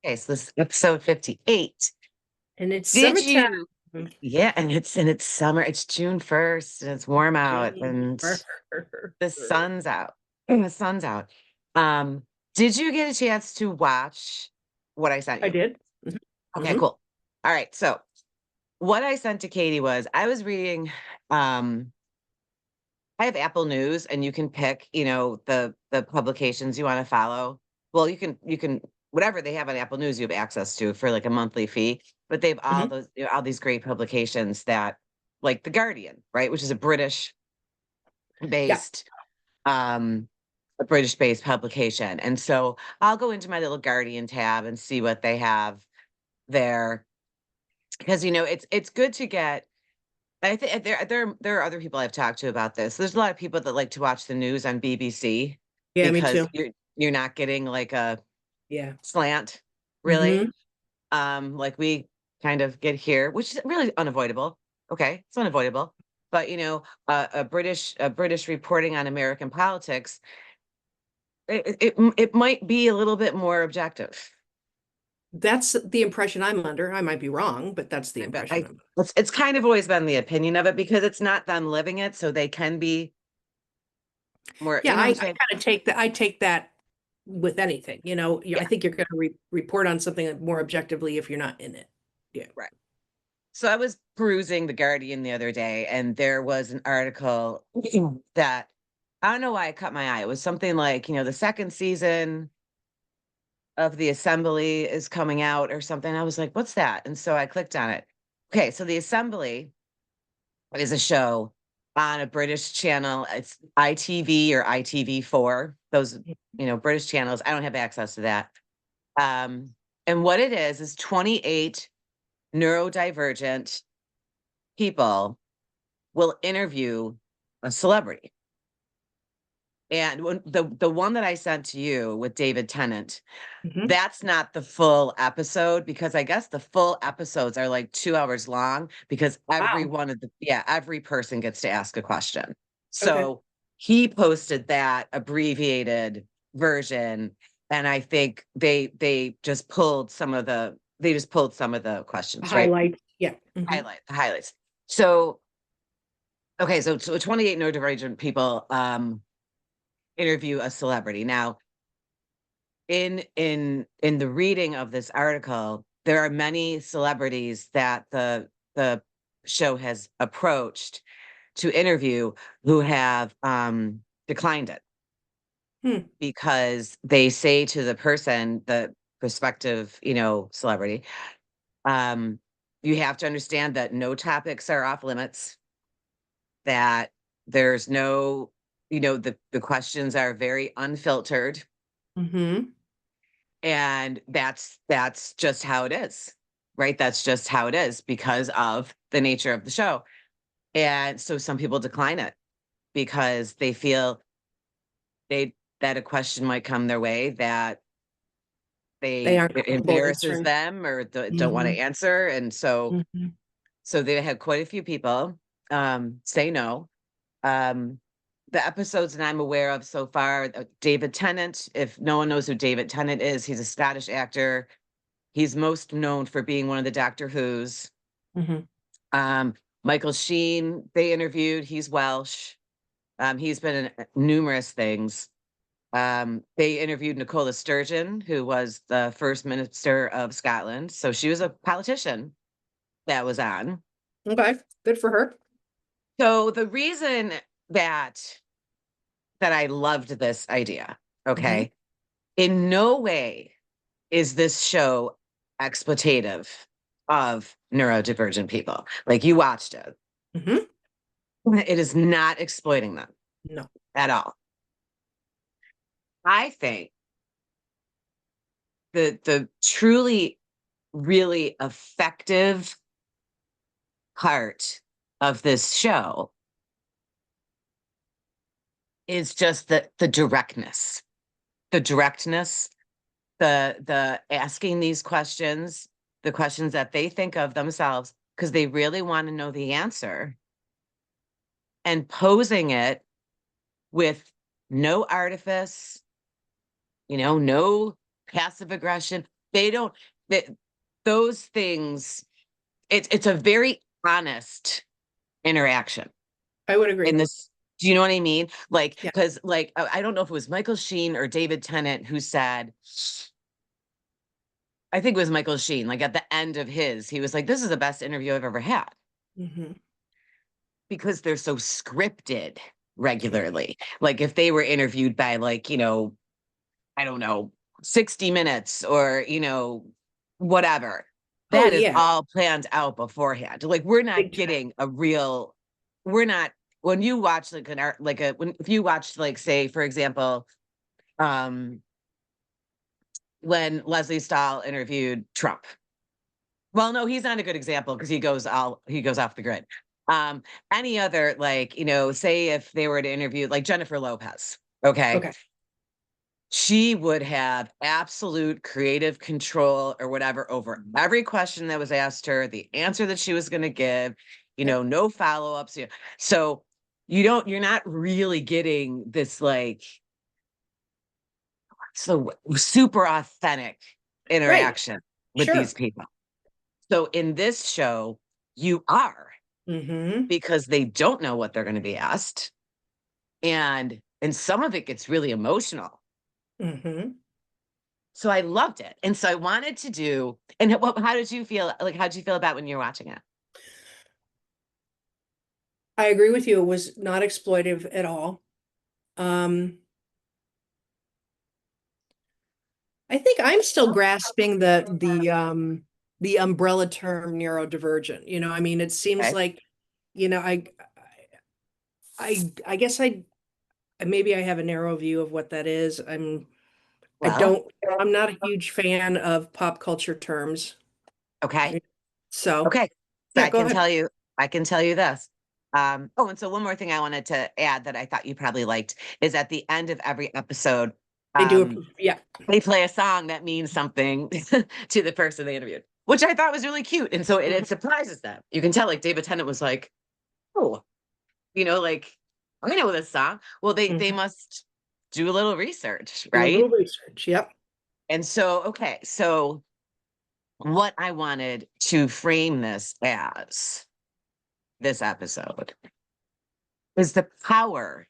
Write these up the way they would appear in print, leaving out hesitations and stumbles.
Okay, so this is episode 58. And it's Did summertime. you? Yeah, and it's summer. It's June 1st and it's warm out and Jennifer. the sun's out. And the sun's out. Um, did you get a chance to watch what I sent I you? did. Mhm. Okay, Mhm. cool. All right. So what I sent to Katie was I was reading um I have Apple News and you can pick, the publications you want to follow. Well, you can whatever they have on Apple News you have access to for like a monthly fee, but they've all Mhm. those all these great publications that like The Guardian, right, which is Yeah. based um a British based publication. And so I'll go into my little Guardian tab and see what they have there because it's good to get. I think there are other people I've talked to about this. There's a lot of people that like to watch the news on BBC Yeah, me because too. you're not getting like a Yeah. slant, really. Hmm. Like we kind of get here, which is really unavoidable. Okay, it's unavoidable. But a British reporting on American politics, it might be a little bit more objective. That's the impression I'm under. I might be wrong, but that's the But impression I'm it's kind of always been the opinion of it because it's not them living it, so they can be more, Yeah, what I I'm kind saying? of take that with anything. I Yeah, think you're going to report on something more objectively if you're not in it. Yeah. right. So I was perusing The Guardian the other day, and there was an article that I don't know why it caught my eye. It was something like, the second season of The Assembly is coming out or something. I was like, what's that? And so I clicked on it. Okay, so The Assembly is a show on a British channel. It's ITV or ITV4, those, British channels. I don't have access to that. Um, and what it is 28 neurodivergent people will interview a celebrity. And when the one that I sent to you with David Tennant, Hmm. that's not the full episode because I guess the full episodes are like 2 hours long because Wow. every person gets to ask a question. Okay. So he posted that abbreviated version, and I think they just pulled some of the questions, right? Highlight. Yeah. Hmm. The highlights. So okay, so 28 neurodivergent people interview a celebrity. Now, in the reading of this article, there are many celebrities that the show has approached to interview who have declined it Hmm. because they say to the person, the prospective, celebrity, um, you have to understand that no topics are off limits, that there's no, the questions are very unfiltered, Hmm. and that's just how it is, right? That's just how it is because of the nature of the show. And so some people decline it because they feel they that a question might come their way that They they aren't it comfortable embarrasses answering. them or don't want to Hmm. answer. And Hmm. so they had quite a few people say no. um the episodes that I'm aware of so far, David Tennant, if no one knows who David Tennant is, he's a Scottish actor. He's most known for being one of the Doctor Who's. Hmm. Um, Michael Sheen, they interviewed. He's Welsh. He's been in numerous things. They interviewed Nicola Sturgeon, who was the first minister of Scotland. So she was a politician that was on. Okay. Good for her. So the reason that that I loved this idea, Hmm. okay, in no way is this show exploitative of neurodivergent people. Like you watched it. Hmm. It is not exploiting them No. at all. I think the truly, really effective part of this show is just the directness, the directness, the asking these questions, the questions that they think of themselves because they really want to know the answer, and posing it with no artifice, no passive aggression. they don't, that those things, it's a very honest interaction I would agree. in this. Do you know what I mean? Like, Yeah. because like I don't know if it was Michael Sheen or David Tennant who said, I think it was Michael Sheen, like at the end of his, he was like, this is the best interview I've ever had. Mm-hmm. Because they're so scripted regularly. Like if they were interviewed by like, I don't know, 60 Minutes or, whatever, Oh that is yeah. all planned out beforehand. Like we're not Big time. getting we're not, when you watch like an art, like if you watch like, say, for example, um, when Leslie Stahl interviewed Trump. Well, no, he's not a good example because he goes off the grid. Any other, like, say if they were to interview like Jennifer Lopez, okay, Okay. she would have absolute creative control or whatever over every question that was asked her, the answer that she was going to give, Yep. no follow-ups. So you're not really getting this like so super authentic Right. interaction with these Sure. people. So in this show, you are, Mm-hmm. because they don't know what they're going to be asked. And some of it gets really emotional. Mm-hmm. So I loved it. And so I wanted to do, and how did you feel? Like, how did you feel about when you're watching it? I agree with you. It was not exploitive at all. Um, I think I'm still grasping the umbrella term neurodivergent. I mean, it seems Okay. like, you know, I guess maybe I have a narrow view of what that is. I Well, don't I'm not a huge fan of pop culture terms. okay. Right? So Okay. So yeah, go ahead. I can tell you this. Oh, and so one more thing I wanted to add that I thought you probably liked is at the end of every episode, They do yeah. they play a song that means something to the person they interviewed, which I thought was really cute. And so it Mhm. surprises them. You can tell like David Tennant was like, oh, like I know this song. Well, they Mhm. must do a little research, Do a right? little research. Yep. And so, okay, so what I wanted to frame this as this episode is the power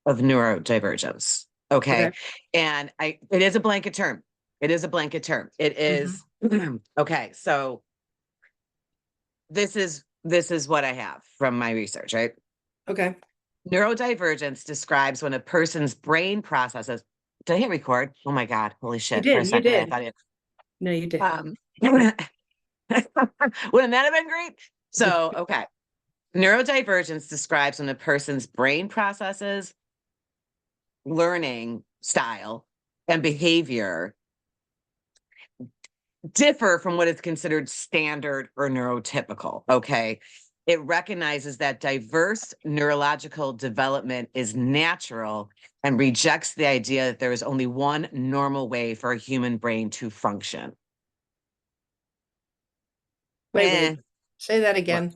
of neurodivergence. Okay. Okay. And it is a blanket term. It is a blanket term. It Mhm. is okay. So this is what I have from my research, right? Okay. Neurodivergence describes when a person's brain processes. Did I hit record? Oh my God. Holy You shit. For a did. You second, I did. thought it. No, you did. Um, wouldn't that have been great? So, okay. Neurodivergence describes when a person's brain processes, learning style, and behavior differ from what is considered standard or neurotypical. Okay. It recognizes that diverse neurological development is natural and rejects the idea that there is only one normal way for a human brain to function. Wait, Eh, wait. Say that what? again.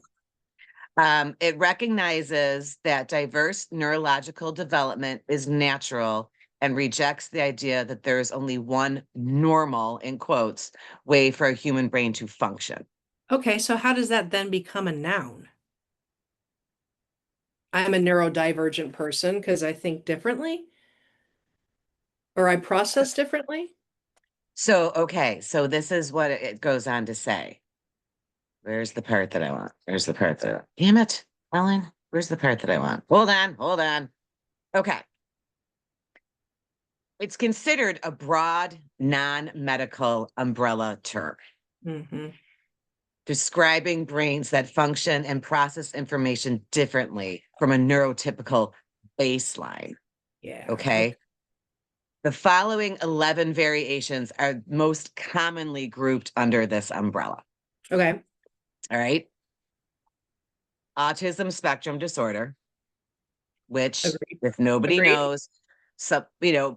It recognizes that diverse neurological development is natural and rejects the idea that there is only one normal, in quotes, way for a human brain to function. Okay, so how does that then become a noun? I'm a neurodivergent person because I think differently or I process differently. So, okay, so this is what it goes on to say. Where's the part that I want? Where's the part that, damn it, Ellen, where's the part that I want? Hold on, hold on. Okay. It's considered a broad, non medical umbrella term Hmm. describing brains that function and process information differently from a neurotypical baseline. Yeah. Okay. The following 11 variations are most commonly grouped under this umbrella. Okay. All right. Autism spectrum disorder, which, Agreed. if nobody Agreed. knows,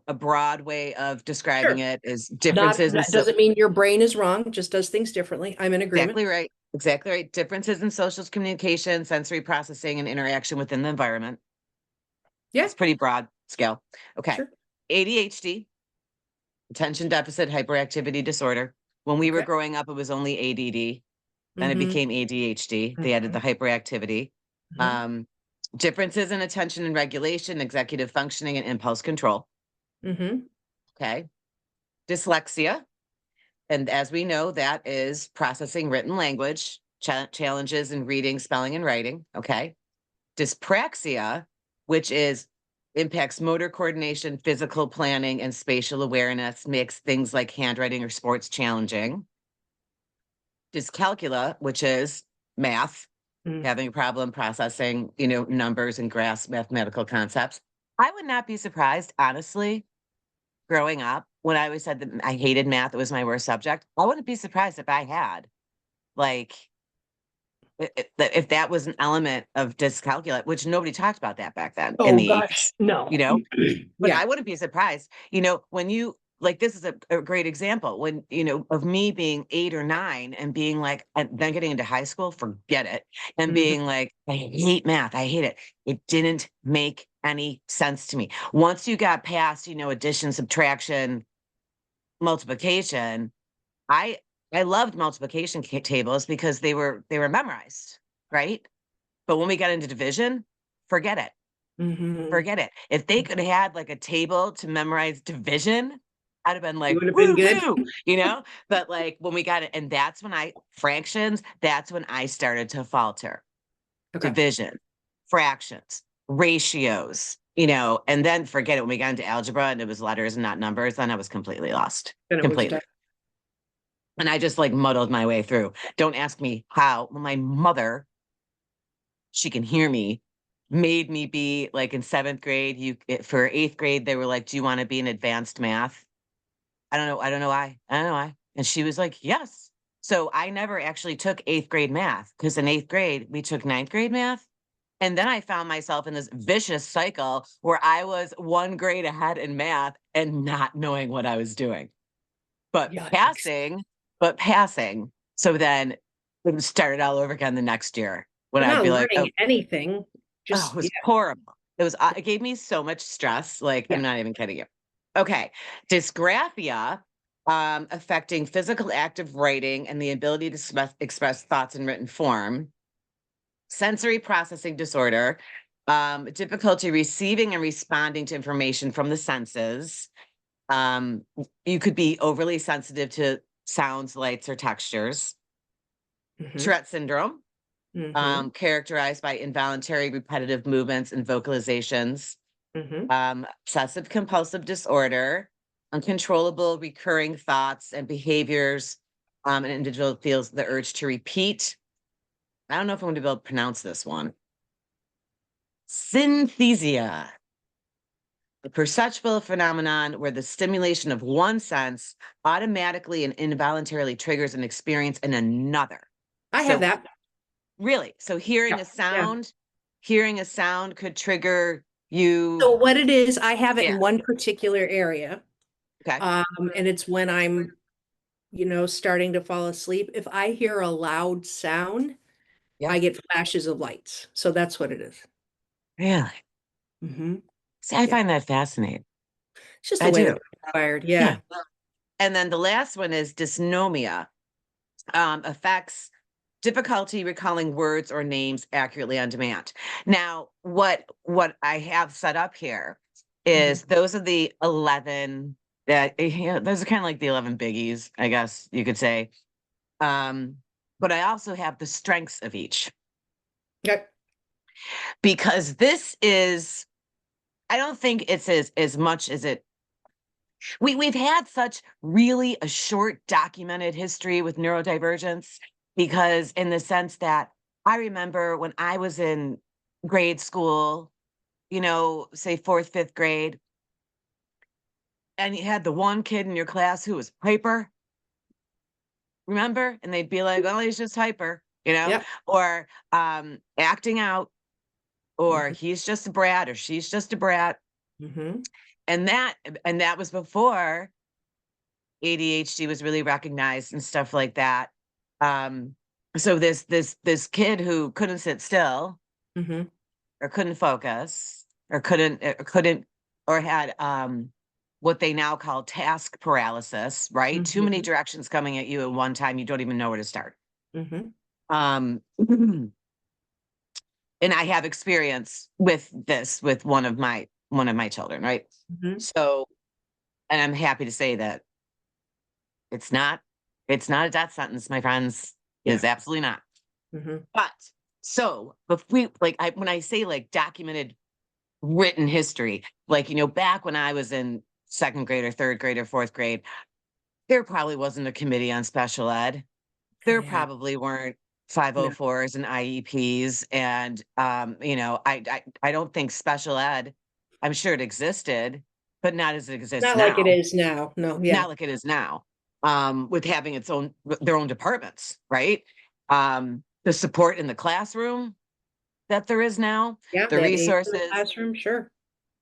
a broad way of describing Sure. it is Not differences in that doesn't mean your brain is wrong, just does things differently. I'm in agreement. exactly right. Exactly right. Differences in social communication, sensory processing, and interaction within the environment. Yeah, It's pretty broad scale. Okay. sure. ADHD, attention deficit hyperactivity disorder. When we were Okay. growing up, it was only ADD, then it Mm-hmm. became ADHD. They added Mm-hmm. the hyperactivity. Mm-hmm. Um, Differences in attention and regulation, executive functioning, and impulse control. Mm-hmm. Okay. Dyslexia. And as we know, that is processing written language, challenges in reading, spelling, and writing. Okay. Dyspraxia, which is impacts motor coordination, physical planning, and spatial awareness, makes things like handwriting or sports challenging. Dyscalculia, which is math, Mm-hmm. having a problem processing, numbers and grasp mathematical concepts. I would not be surprised, honestly, growing up, when I always said that I hated math, it was my worst subject. I wouldn't be surprised if I had, like, if that was an element of dyscalculia, which nobody talked about that back then in Oh the 80s, gosh, no. but Yeah. I wouldn't be surprised, when you like, this is a great example when, of me being 8 or 9 and being like, and then getting into high school, forget it. And Mhm. being like, I hate math. I hate it. It didn't make any sense to me. Once you got past, addition, subtraction, multiplication, I I loved multiplication tables because they were memorized, right? But when we got into division, forget it. Mhm. Forget it. If they could have had like a table to memorize division, I'd have been You like, would have been good. woohoo, you know? But like when we got it, and that's when fractions, that's when I started to falter. Okay. Division, fractions, ratios, and then forget it when we got into algebra and it was letters and not numbers, then I was completely lost. Then it was done. Completely. And I just like muddled my way through. Don't ask me how. Well, my mother, she can hear me, made me be like in 7th grade. For 8th grade, they were like, "Do you want to be in advanced math?" I don't know. I don't know why. I don't know why. And she was like, "Yes." So I never actually took 8th grade math because in 8th grade, we took 9th grade math. And then I found myself in this vicious cycle where I was 1 grade ahead in math and not knowing what I was doing, but Yikes. passing, but passing. So then it started all over again the next year when But I'd not be like, "Oh, learning anything. oh, it Just, yeah. was horrible." It gave me so much stress. Like, Yeah. I'm not even kidding you. Okay. Dysgraphia, affecting physical active writing and the ability to express thoughts in written form. Sensory processing disorder, difficulty receiving and responding to information from the senses. Um, you could be overly sensitive to sounds, lights, or textures. Mm-hmm. Tourette syndrome, Mm-hmm. characterized by involuntary repetitive movements and vocalizations. Mm-hmm. Obsessive compulsive disorder, uncontrollable recurring thoughts and behaviors. An individual feels the urge to repeat. I don't know if I'm going to be able to pronounce this one. Synesthesia, a perceptual phenomenon where the stimulation of one sense automatically and involuntarily triggers an experience in another. I have So that. really, so Yeah. Yeah. hearing a sound could trigger you. So what it is, I have it Yeah. in one particular area. Okay. And it's when I'm, starting to fall asleep. If I hear a loud sound, Yeah. I get flashes of lights. So that's what it is. Really. Mm-hmm. See, I Yeah. find that fascinating. It's just the I way the do. body's wired. Yeah. Yeah. And then the last one is dysnomia, affects difficulty recalling words or names accurately on demand. Now, what I have set up here Mm-hmm. is those are the 11 that, those are kind of like the 11 biggies, I guess you could say. Um, but I also have the strengths of each Okay. because this is, I don't think it's as much as it we've had such really a short documented history with neurodivergence, because in the sense that I remember when I was in grade school, say 4th, 5th grade, and you had the one kid in your class who was hyper, remember? And they'd be like, "Oh, he's just hyper," Yep. or acting out, or Mm-hmm. he's just a brat, or she's just a brat. Mm-hmm. And that was before ADHD was really recognized and stuff like that. So this kid who couldn't sit still Mm-hmm. or couldn't focus or couldn't or had what they now call task paralysis, right? Too many Mhm. directions coming at you at one time, you don't even know where to start. Mhm. Um, and I have experience with this with one of my children, right? Mhm. So, and I'm happy to say that it's not it's not a death sentence, my friends. It Yeah. is absolutely not. Mhm. But so, if we like, when I say like documented written history, like, back when I was in second grade or third grade or fourth grade, there probably wasn't a committee on special ed. There Yeah. probably weren't No, 504s and IEPs. And, I don't think special ed, I'm sure it existed, but not as it exists not like it now, is now. No, yeah. not like it is now, with having their own departments, right? The support in the classroom that there is now, Yeah, the that aide in the resources, classroom, sure.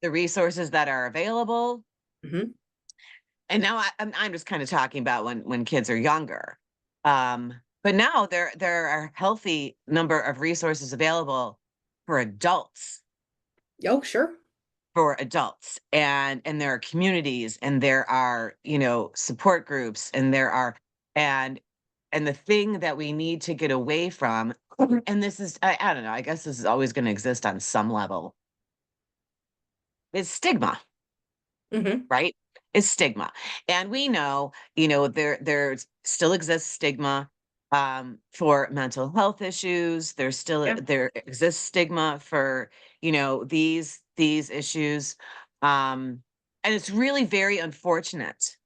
the resources that are available. Mhm. And now I'm just kind of talking about when kids are younger. But now there are healthy number of resources available for adults, Oh, sure. and there are communities, and there are, support groups, and there are, and the thing that we need to get away from, and this is, I don't know, I guess this is always going to exist on some level, is stigma. Mhm. Right? Is stigma. And we know, there still exists stigma, for mental health issues. Yeah. There exists stigma for, these issues. And it's really very unfortunate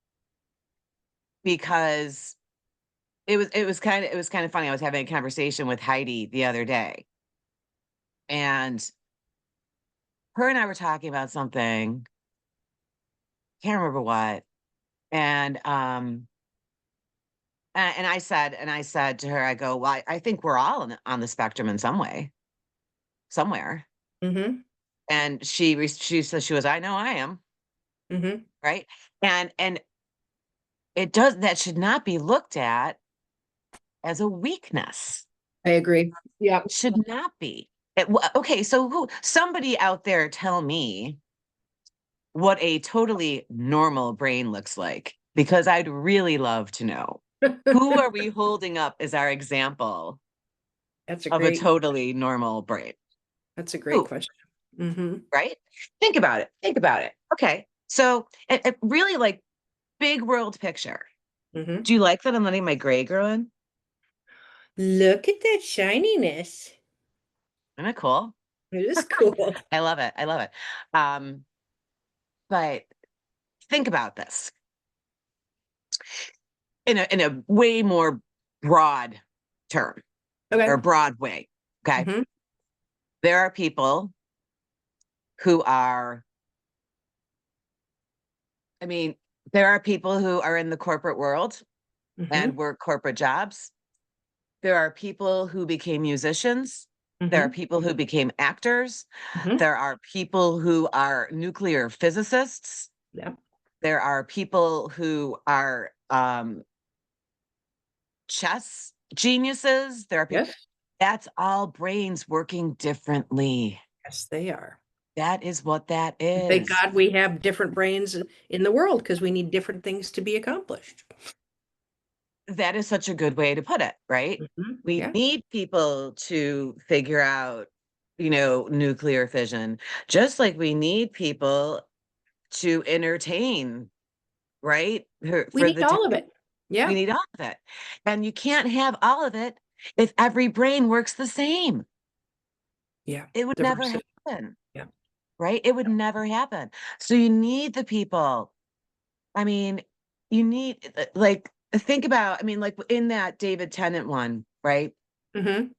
because it was kind of funny. I was having a conversation with Heidi the other day, and her and I were talking about something, can't remember what. And and I said to her, I go, "Well, I think we're all on the spectrum in some way, somewhere." Mhm. And she says, she was, "I know I am," Mhm. right? And that should not be looked at as a weakness. I agree. Yeah. It should not be. Okay, so somebody out there tell me what a totally normal brain looks like, because I'd really love to know. Who are we holding up as our example That's a of a great totally normal brain? that's a great Who? question. Mhm. Right? Think about it. Think about it. Okay. So, it really, like, big world picture. Mhm. Do you like that I'm letting my gray grow in? Look at that shininess. Isn't it cool? It is cool. I love it. I love it. Um, but think about this in a way more broad term, or Okay. broad way. Okay. Mhm. There are people who are, I mean, there are people who are in the corporate world and Mhm. work corporate jobs. There are people who became musicians. There are Mhm. people who became actors. Mhm. There are people who are nuclear physicists. Yeah. There are people who are, chess geniuses. There are people. Yes. That's all brains working differently. Yes, they are. That is what that Thank is. God we have different brains in the world because we need different things to be accomplished. That is such a good way to put it, right? Mhm. We Yeah. need people to figure out, nuclear fission, just like we need people to entertain, right? We For need the all of it. we Yeah. need all of it. And you can't have all of it if every brain works the same. Yeah. It would never Diversity. happen, Yeah. right? It would never happen. So you need the people. I mean, you need, like, think about, I mean, like, in that David Tennant one, right? Mhm.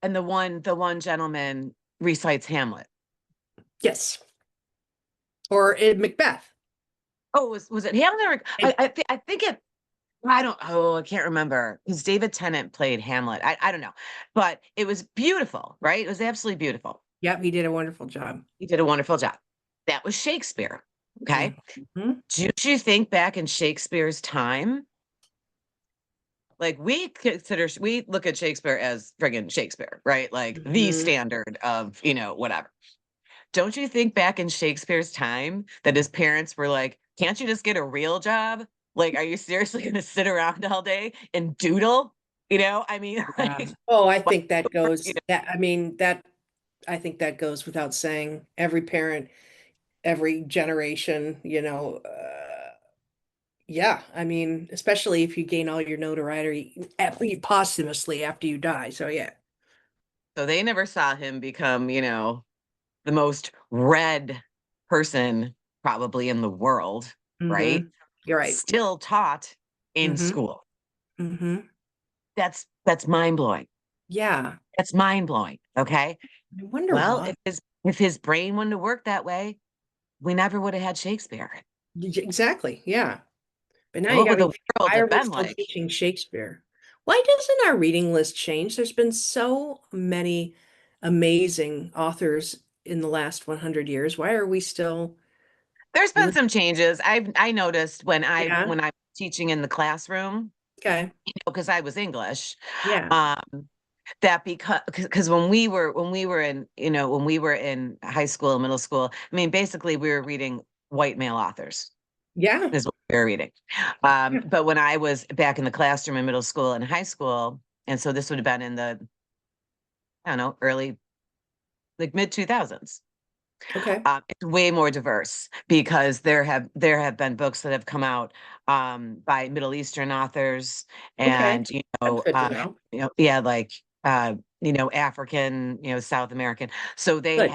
And the one gentleman recites Hamlet. Yes. Or Macbeth. Oh, was it Hamlet, or And I think it, I can't remember, because David Tennant played Hamlet. I don't know. But it was beautiful, right? It was absolutely beautiful. yeah, he did a wonderful job. He did a wonderful job. That was Shakespeare. Yeah. Okay. Mhm. Don't you think back in Shakespeare's time, like, we look at Shakespeare as friggin' Shakespeare, right? Like, the Mhm. standard of, whatever. don't you think back in Shakespeare's time that his parents were like, can't you just get a real job? Like, are you seriously going to sit around all day and doodle? I mean, Yeah. like, Oh, I what, think that you goes know, that I mean that I think that goes without saying. Every parent, every generation, yeah, I mean, especially if you gain all your notoriety posthumously after you die. So yeah. so they never saw him become, the most read person probably in the world, right? Mm-hmm. You're right. Still taught in Mm-hmm. school. Mm-hmm. That's mind blowing. Yeah. That's mind blowing. Okay. I wonder Well, why. if his brain wouldn't have worked that way, we never would have had Shakespeare. Exactly. Yeah. But now you What got would me the thinking, world why are have we been still like? teaching Shakespeare? Why doesn't our reading list change? There's been so many amazing authors in the last 100 years. Why are we still There's been li- some changes. I noticed when I Yeah. when I was teaching in the classroom, Okay. because I was English, Yeah. um, that because when we were in high school, middle school, I mean, basically we were reading white male authors Yeah. is what we were reading. Yeah. But when I was back in the classroom in middle school and high school, and so this would have been in the, I don't know, early, like mid 2000s. Okay. It's way more diverse because there have been books that have come out by Middle Eastern authors, Okay. and That's good to know. yeah, like African, South American. So Good.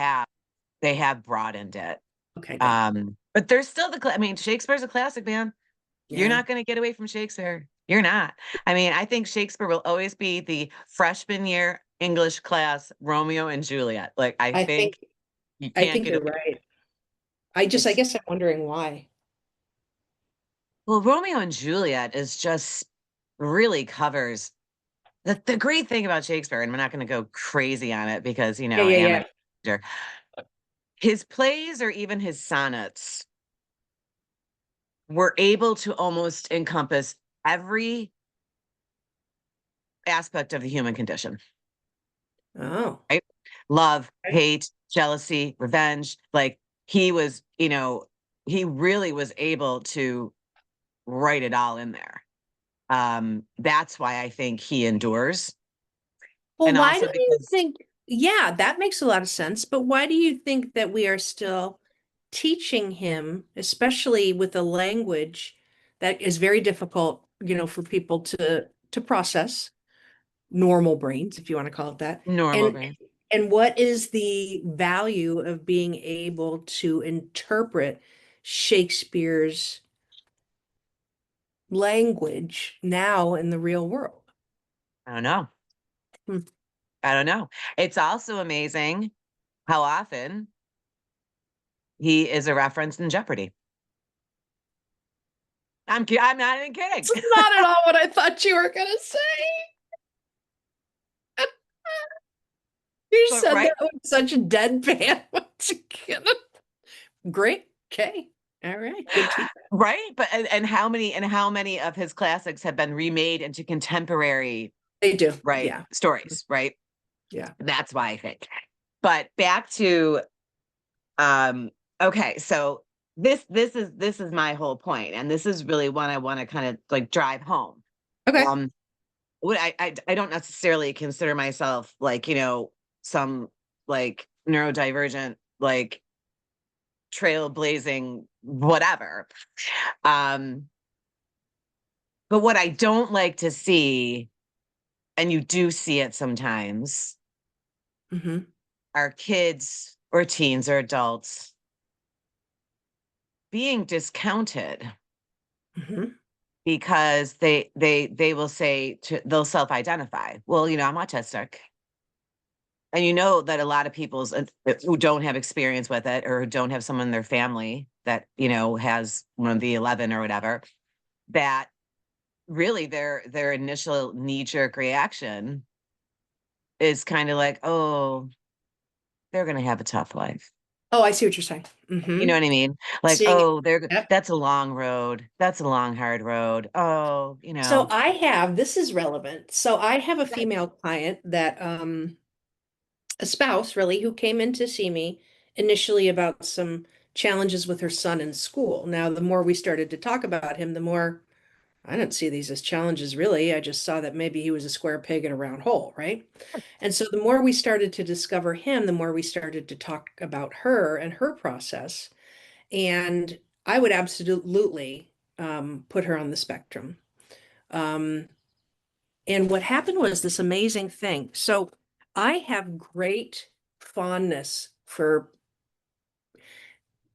they have broadened it. Okay, good. But there's still I mean, Shakespeare's a classic, man. You're Yeah. not going to get away from Shakespeare. You're not. I mean, I think Shakespeare will always be the freshman year English class Romeo and Juliet. Like, I I think think you I can't think get you're away. right. I It's guess I'm wondering why. Well, Romeo and Juliet is just really covers the great thing about Shakespeare, and we're not going to go crazy on it because, Yeah, I yeah, am an yeah. actor. His plays or even his sonnets were able to almost encompass every aspect of the human condition, Oh. right? Love, Okay. hate, jealousy, revenge. Like he really was able to write it all in there. That's why I think he endures. Well, And why do also you because think, yeah, that makes a lot of sense, but why do you think that we are still teaching him, especially with a language that is very difficult, for people to process, normal brains, if you want to call it that. normal And brain. and what is the value of being able to interpret Shakespeare's language now in the real world? I don't know. Hmm. I don't know. It's also amazing how often he is a reference in Jeopardy. I'm not even kidding. It's not at all what I thought you were gonna say. You But said right, that with such a deadpan once again. Great. Okay. All right. Good to right. But and how many of his classics have been remade into contemporary, They do. right, Yeah. stories, right? Yeah. That's why I think. But back to um okay, so this is my whole point, and this is really one I want to kind of like drive home. Okay. Um what I don't necessarily consider myself like, some like neurodivergent, like trailblazing whatever. Um, but what I don't like to see, and you do see it sometimes, Hmm. are kids or teens or adults being discounted Hmm. because they will they'll self-identify. Well, I'm autistic. And you know that a lot of people's who don't have experience with it or who don't have someone in their family that, has one of the 11 or whatever, that really their initial knee-jerk reaction is kind of like, oh, they're going to have a tough life. Oh, I see what you're saying. You Hmm. know what I mean? Like, Seeing it. oh, Yep. that's a long road. That's a long, hard road. Oh, So this is relevant. So I have a female client that, a spouse really, who came in to see me initially about some challenges with her son in school. Now, the more we started to talk about him, the more I didn't see these as challenges, really. I just saw that maybe he was a square peg in a round hole, right? And so the more we started to discover him, the more we started to talk about her and her process. And I would absolutely put her on the spectrum. Um, and what happened was this amazing thing. So I have great fondness for,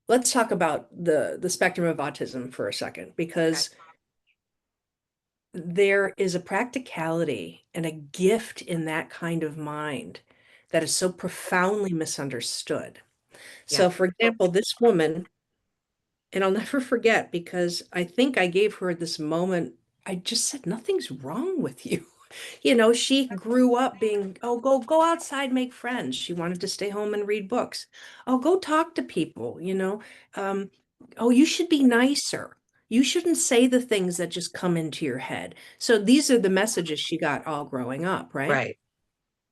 let's talk about the spectrum of autism for a second, Okay. because there is a practicality and a gift in that kind of mind that is so profoundly misunderstood. Yeah. So, for example, this woman, and I'll never forget because I think I gave her this moment. I just said, nothing's wrong with you. You know, she grew up being, oh, go outside, make friends. She wanted to stay home and read books. Oh, go talk to people, you know. Um, oh, you should be nicer. You shouldn't say the things that just come into your head. So these are the messages she got all growing up, right? Right.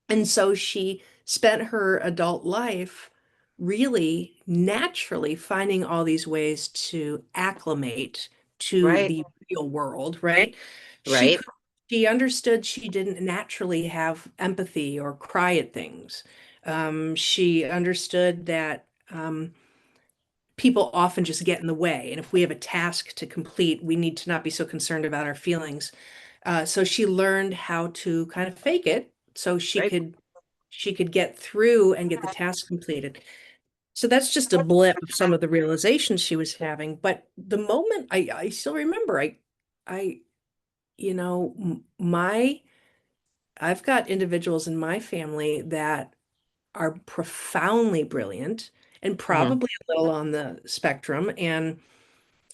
And so she spent her adult life really naturally finding all these ways to acclimate to Right. the real world, right? She Right. could, she understood she didn't naturally have empathy or cry at things. She understood that people often just get in the way. And if we have a task to complete, we need to not be so concerned about our feelings. So she learned how to kind of fake it so Right. she could get through and get the task completed. So that's just a blip of some of the realizations she was having. But the moment I still remember, I, you know, I've got individuals in my family that are profoundly brilliant and Mhm. probably a little on the spectrum. And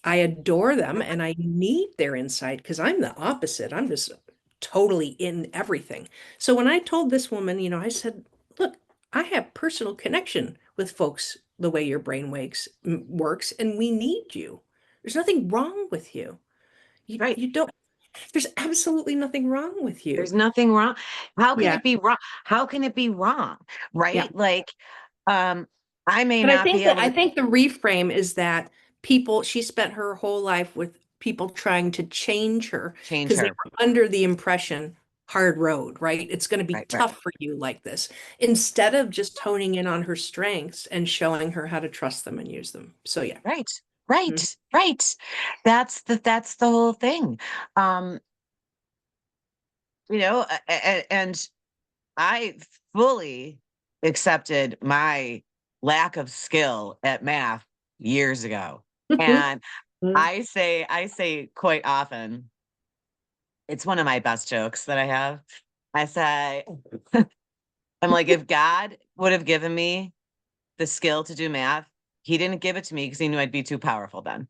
I adore them and I need their insight because I'm the opposite. I'm just totally in everything. So when I told this woman, you know, I said, look, I have personal connection with folks the way your brain works, and we need you. There's nothing wrong with you. Right. You don't, there's absolutely nothing wrong with There's you. nothing wrong. How can Yeah. it be wrong? How can it be wrong? Yeah. Right? Like, um, I may But not be able I to think the reframe is that people, she spent her whole life with people trying to change her change because they her. were under the impression hard road, right? It's going to be Right. Right. tough for you like this, instead of just honing in on her strengths and showing her how to trust them and use them. So yeah. Right. Mhm. Right. Right. That's the whole thing. Um, and I fully accepted my lack of skill at math years ago. And Mhm. I say quite often, it's one of my best jokes that I have. I say, I'm like, if God would have given me the skill to do math, he didn't give it to me because he knew I'd be too powerful then.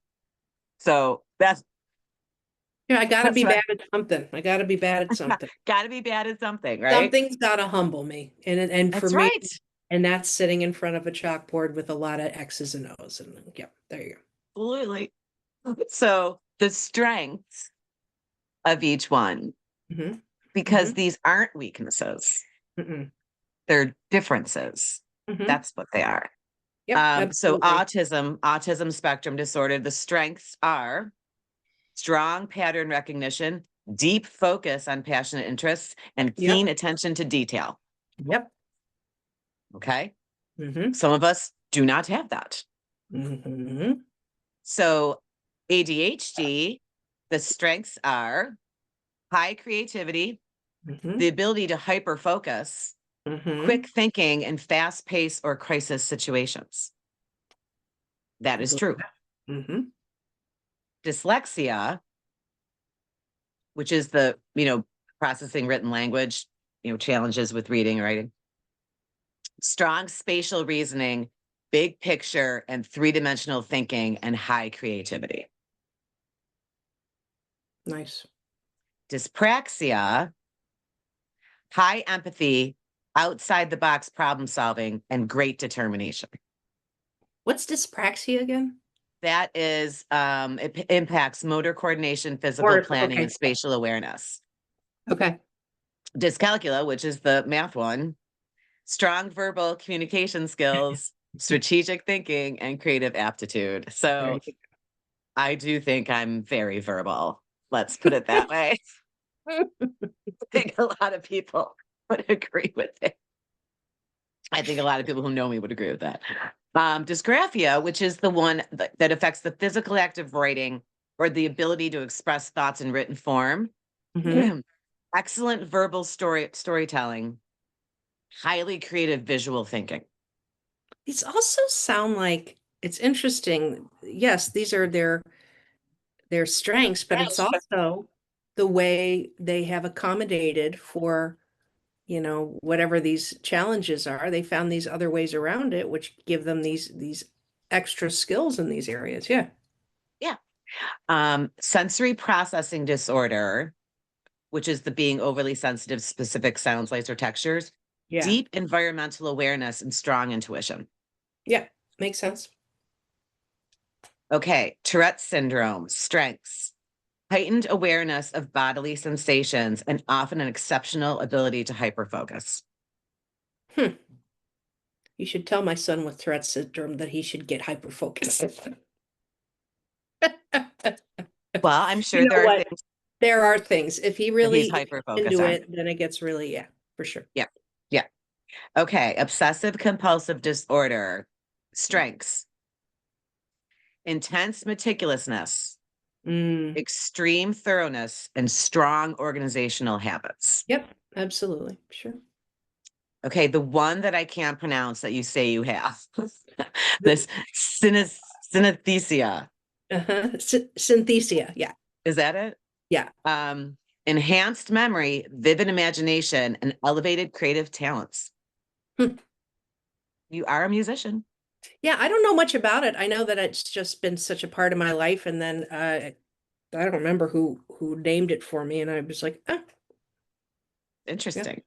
So Yeah, I got to that's be what bad at something. I got to be bad at something. gotta be bad at something, right? Something's got to humble me. And for That's me, right. and that's sitting in front of a chalkboard with a lot of X's and O's. And yeah, there you Absolutely. So the strengths of each one, go. because Hmm. these aren't weaknesses, Hmm. they're differences. Hmm. That's what they are. Yep, So absolutely. autism spectrum disorder, the strengths are strong pattern recognition, deep focus on passionate interests, and keen Yep. attention to detail. Yep. Okay. Hmm. Some of us do not have that. Hmm. So ADHD, the strengths are high creativity, the Hmm. ability to hyper focus, Hmm. quick thinking, and fast pace or crisis situations. That I is believe true. that. Hmm. Dyslexia, which is the processing written language, challenges with reading and writing, strong spatial reasoning, big picture and three-dimensional thinking, and high creativity. Nice. Dyspraxia, high empathy, outside the box problem solving, and great determination. What's dyspraxia again? That is, it impacts motor coordination, physical Or planning, okay. and spatial awareness. Okay. Dyscalculia, which is the math one, strong verbal communication skills, strategic thinking, and creative aptitude. So Right. I do think I'm very verbal. Let's put it that way. I think a lot of people would agree with it. I think a lot of people who know me would agree with that. Dysgraphia, which is the one that affects the physical act of writing or the ability to express thoughts in written form. Mhm. Excellent verbal storytelling, highly creative visual thinking. These also sound like it's interesting. Yes, these are their strengths, but it's also the way they have accommodated for, whatever these challenges are. They found these other ways around it, which give them these extra skills in these areas. Yeah. Yeah. Sensory processing disorder, which is the being overly sensitive to specific sounds, lights, or textures. Yeah. Deep environmental awareness and strong intuition. Yeah. Makes sense. Okay, Tourette's syndrome, strengths, heightened awareness of bodily sensations, and often an exceptional ability to hyperfocus. Hmm. You should tell my son with Tourette's syndrome that he should get hyperfocused. Well, I'm You sure know there are what? things There are things. If he that he's really is hyper-focused into on. it, then it gets really, yeah, for sure. Yeah, yeah. Okay, obsessive compulsive disorder, strengths, intense meticulousness, Mm. extreme thoroughness, and strong organizational habits. Yep, absolutely. Sure. Okay, the one that I can't pronounce that you say you have, The, this synesthesia. Synthesia. Yeah. Is that it? Yeah. Enhanced memory, vivid imagination, and elevated creative talents. Hmm. You are a musician. Yeah, I don't know much about it. I know that it's just been such a part of my life, and then I don't remember who named it for me, and I was like, yeah. Interesting.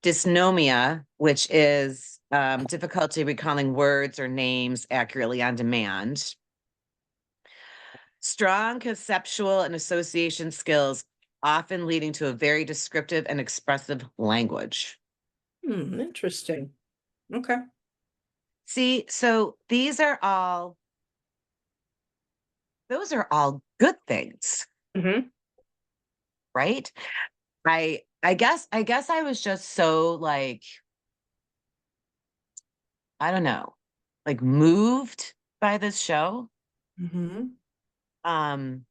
Dysnomia, which is difficulty recalling words or names accurately on demand. Strong conceptual and association skills, often leading to a very descriptive and expressive language. Interesting. Okay. See, so those are all good things, Hmm. right? I guess I was just so like, I don't know, like moved by this show. Hmm. Um,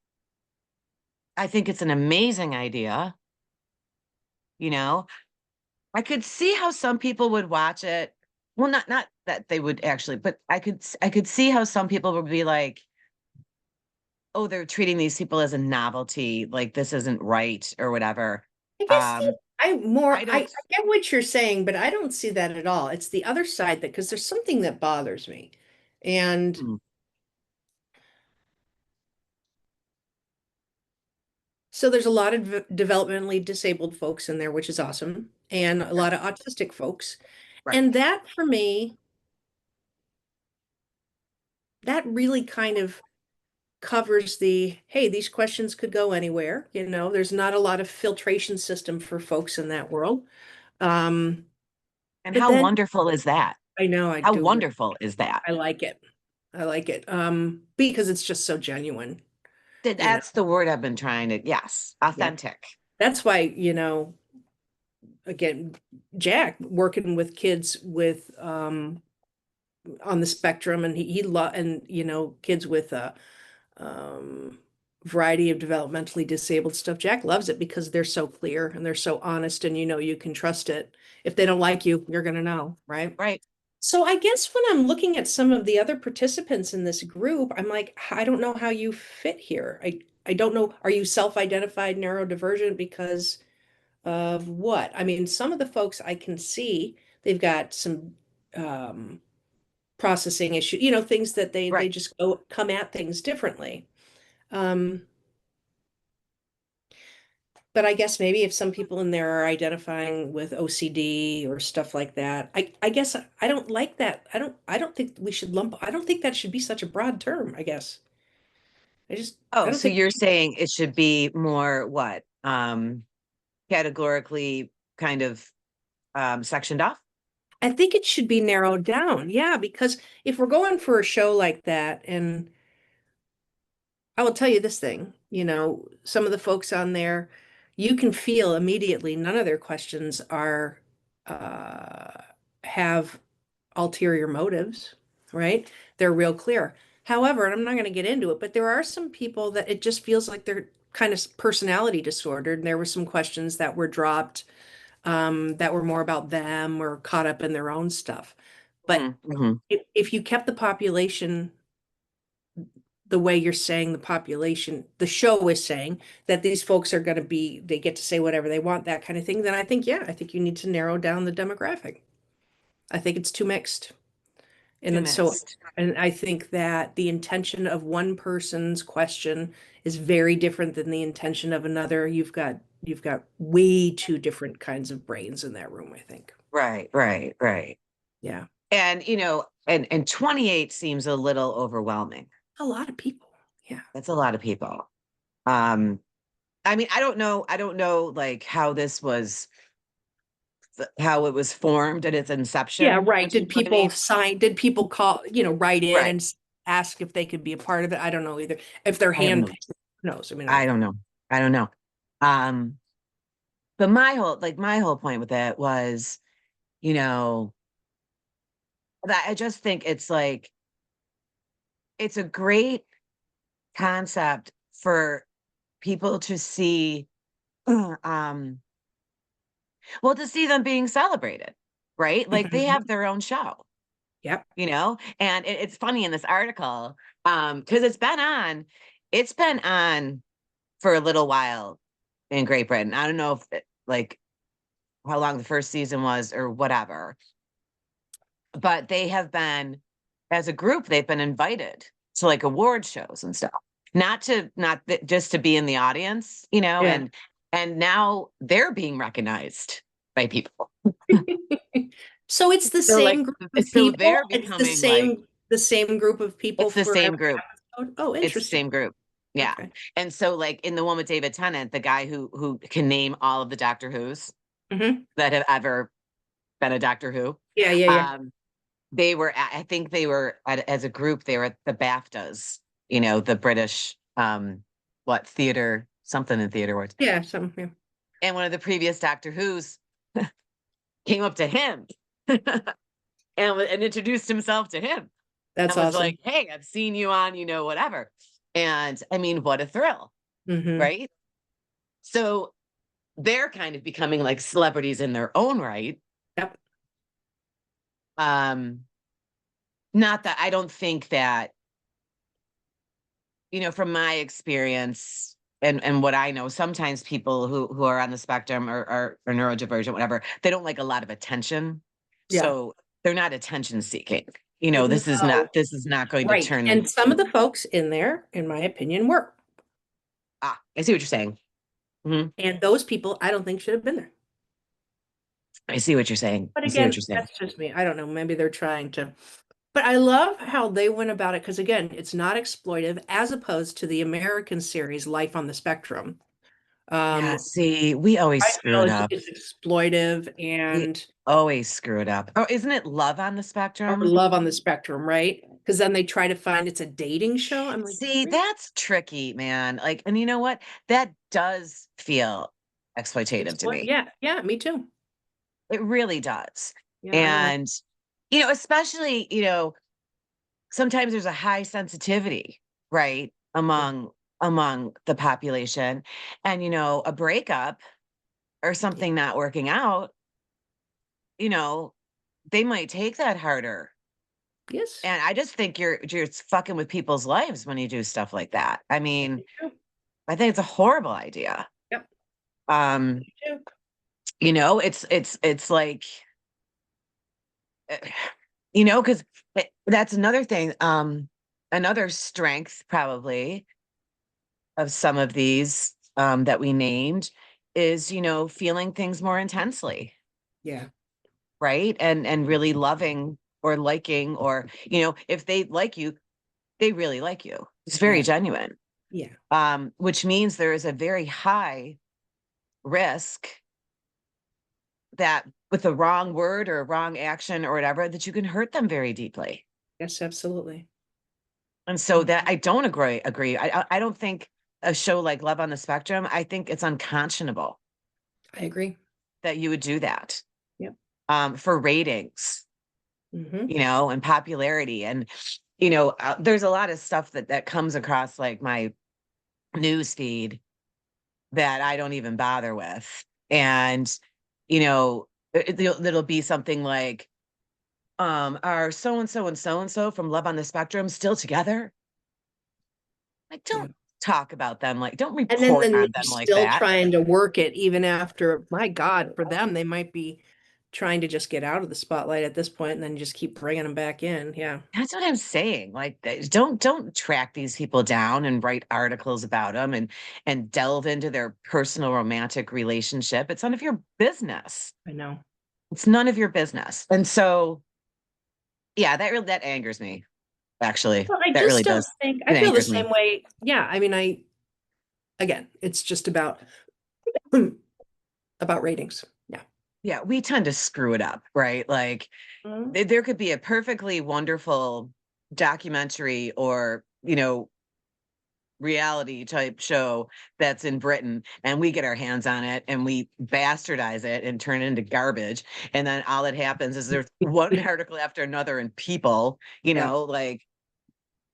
I think it's an amazing idea, you know. I could see how some people would watch it. Well, not that they would actually, but I could see how some people would be like, "Oh, they're treating these people as a novelty, like this isn't right or whatever." I guess Um, I I don't get what you're saying, but I don't see that at all. It's the other side that because there's something that bothers me. And mm, so there's a lot of developmentally disabled folks in there, which is awesome, and a sure, lot of autistic folks. right. And that for me, that really kind of covers the, hey, these questions could go anywhere. There's not a lot of filtration system for folks in that world. Um, And but how then wonderful is that? I know I How do. wonderful is that? I like it. I like it. Because it's just so genuine, you know. That's the word I've been trying to, yes, Yeah. authentic. That's why, again, Jack working with kids with on the spectrum, and and kids with um variety of developmentally disabled stuff. Jack loves it because they're so clear and they're so honest, and you can trust it. If they don't like you, you're gonna know, right? Right. So I guess when I'm looking at some of the other participants in this group, I'm like, I don't know how you fit here. I don't know. Are you self-identified neurodivergent because of what? I mean, some of the folks I can see, they've got some processing issue, things that they Right. just come at things differently. Um, but I guess maybe if some people in there are identifying with OCD or stuff like that, I guess I don't like that. I don't think we should I don't think that should be such a broad term, I guess. I Oh, don't so think you're saying it should be more what? Categorically kind of sectioned off? I think it should be narrowed down. Yeah, because if we're going for a show like that, and I will tell you this thing, some of the folks on there, you can feel immediately none of their questions are uh have ulterior motives, right? They're real clear. However, and I'm not going to get into it, but there are some people that it just feels like they're kind of personality disordered. And there were some questions that were dropped that were more about them or caught up in their own stuff. But Mm-hmm. if you kept the population the way you're saying the population, the show is saying that these folks are going to be, they get to say whatever they want, that kind of thing, then I think, yeah, I think you need to narrow down the demographic. I think it's too mixed. And Too then so, mixed. and I think that the intention of one person's question is very different than the intention of another. You've got way two different kinds of brains in that room, I think. Right, right, right. Yeah. And and 28 seems a little overwhelming. A lot of people. Yeah. That's a lot of people. Um, I mean, I don't know like how it was formed at its Yeah, inception. right. Do you know what I mean? Did people call, write in Right. and ask if they could be a part of it? I don't know either. If they're I have no, handpicked, who knows? I mean, I I don't know. don't know. I don't know. Um, but my whole point with it was, you know, that I just think it's like it's a great concept for people to see um well, to see them being celebrated, right? Like they have Mhm. their own show, Yep. and it's funny in this article, because it's been on for a little while in Great Britain. I don't know if like how long the first season was or whatever, but they have been, as a group, they've been invited to like award shows and stuff. Just to be in the audience, Yeah. and now they're being recognized by people. So it's the So like same group of so people. they're It's the becoming like same group of people it's the for same every group. episode. Oh, It's the interesting. same group. Yeah. Okay. And so like in the one with David Tennant, the guy who can name all of the Doctor Who's Hmm. that have ever been a Doctor Who. Yeah, yeah, yeah. Um, I think they were as a group, they were at the BAFTAs, the British what theater, something in theater words. Yeah, some, yeah. And one of the previous Doctor Who's came up to him and introduced himself to him That's and was awesome. like, "Hey, I've seen you on, whatever." And I mean, what a thrill, Hmm. right? So they're kind of becoming like celebrities in their own right. Yep. Um, Not that I don't think that, from my experience and what I know, sometimes people who are on the spectrum or neurodivergent, whatever, they don't like a lot of attention. Yeah. So they're not attention seeking. No. This is not going to Right. turn them And some of into, the folks in there, in my opinion, were. I see what you're saying. Mhm. And those people, I don't think should have been there. I see what you're saying. But I see what again, you're saying. that's just me. I don't know. Maybe they're trying to. But I love how they went about it because, again, it's not exploitive as opposed to the American series Life on the Spectrum. Yeah, Um, see, we always I screw feel it it's, up. it's exploitive We and always screw it up. Oh, isn't it Love on the or Spectrum? Love on the Spectrum, right? Because then they try to find it's a dating show. I'm like, See, really? that's tricky, man. Like, and you know what? That does feel exploitative to me. Yeah, yeah, me too. It really does. Yeah, I don't like. And, especially, sometimes there's a high sensitivity, right? Yeah. Among the population. And, a breakup or Yeah. something not working out, you know, they might take that harder. Yes. And I just think you're fucking with people's lives when you do stuff like that. I mean, Me too. I think it's a horrible idea. Yep. Um, Me too. it's like, eh, because that's another thing. Another strength probably of some of these that we named is, feeling things more intensely, Yeah. right? And really loving or liking, or, if they like you, they really like you. It's very Yeah. genuine. Yeah. Which means there is a very high risk that with a wrong word or a wrong action or whatever, that you can hurt them very deeply. Yes, absolutely. And so that I don't agree. I don't think a show like Love on the Spectrum, I think it's unconscionable I agree. that you would do that Yep. for ratings, Hmm. and popularity. And, there's a lot of stuff that comes across like my news feed that I don't even bother with. And, it'll be something like, are so and so and so from Love on the Spectrum still together? Like, Yeah. don't talk about them, like, don't And then report the on news them like still that. trying to work it even after, my God, for them, they might be trying to just get out of the spotlight at this point and then just keep bringing them back in. Yeah, That's what I'm saying. Like, don't track these people down and write articles about them and delve into their personal romantic relationship. It's none of your business. I know. It's none of your business. And so, yeah, that angers me. Actually, Well, I that really just don't does. think, I It feel the angers me. same way. Yeah, I mean, again, it's just about ratings. Yeah. Yeah, we tend to screw it up, right? Like, Mhm. there could be a perfectly wonderful documentary or, reality type show that's in Britain, and we get our hands on it and we bastardize it and turn it into garbage. And then all that happens is there's one article after another in People, Yeah. like,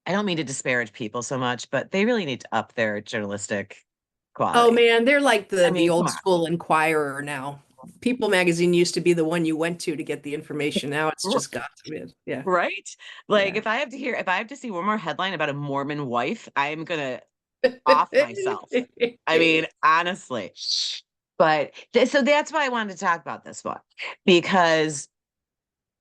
I don't mean to disparage People so much, but they really need to up their journalistic Oh quality. man, they're like I the mean, come old on. school Inquirer now. People magazine used to be the one you went to get the information. Now it's just gossip. Yeah. Right? Like, Yeah. if I have to see one more headline about a Mormon wife, I'm gonna off myself. I mean, honestly. But so that's why I wanted to talk about this book because,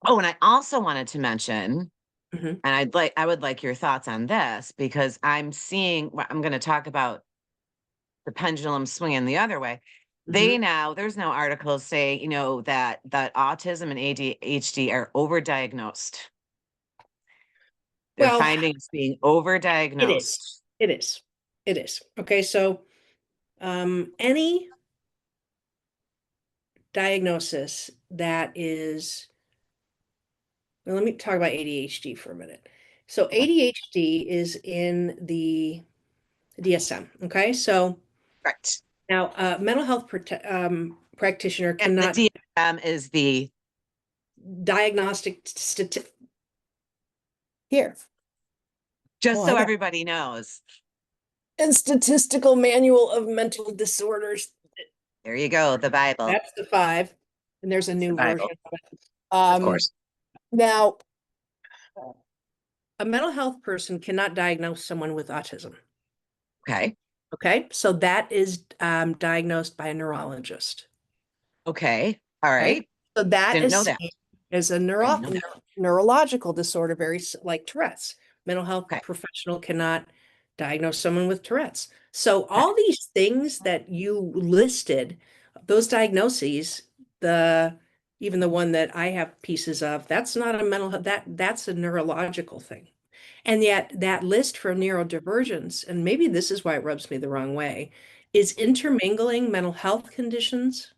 oh, and I also wanted to mention, Mhm. and I would like your thoughts on this because I'm going to talk about the pendulum swinging the other way. Mhm. There's now articles say, that autism and ADHD are overdiagnosed. They're Well, finding it's being it is. overdiagnosed. It is. It is. Okay, so any diagnosis that is, well, let me talk about ADHD for a minute. So Okay. ADHD is in the DSM. Okay, so Right. now mental health practitioner And the cannot DSM is the diagnostic here. just Oh, so I got everybody knows. and statistical manual of mental disorders. There you go, the Bible. That's the five, and there's a It's the new Bible, version of it. of course. Now, a mental health person cannot diagnose someone with autism. Okay. Okay, so that is diagnosed by a neurologist. Okay. All Okay, right. so that Didn't is know that. seen as a Didn't know that. neurological disorder, very like Tourette's. Mental health Okay. professional cannot diagnose someone with Tourette's. So Okay. all these things that you listed, those diagnoses, the even the one that I have pieces of, that's not a mental health, that's a neurological thing. And yet that list for neurodivergence, and maybe this is why it rubs me the wrong way, is intermingling mental health conditions,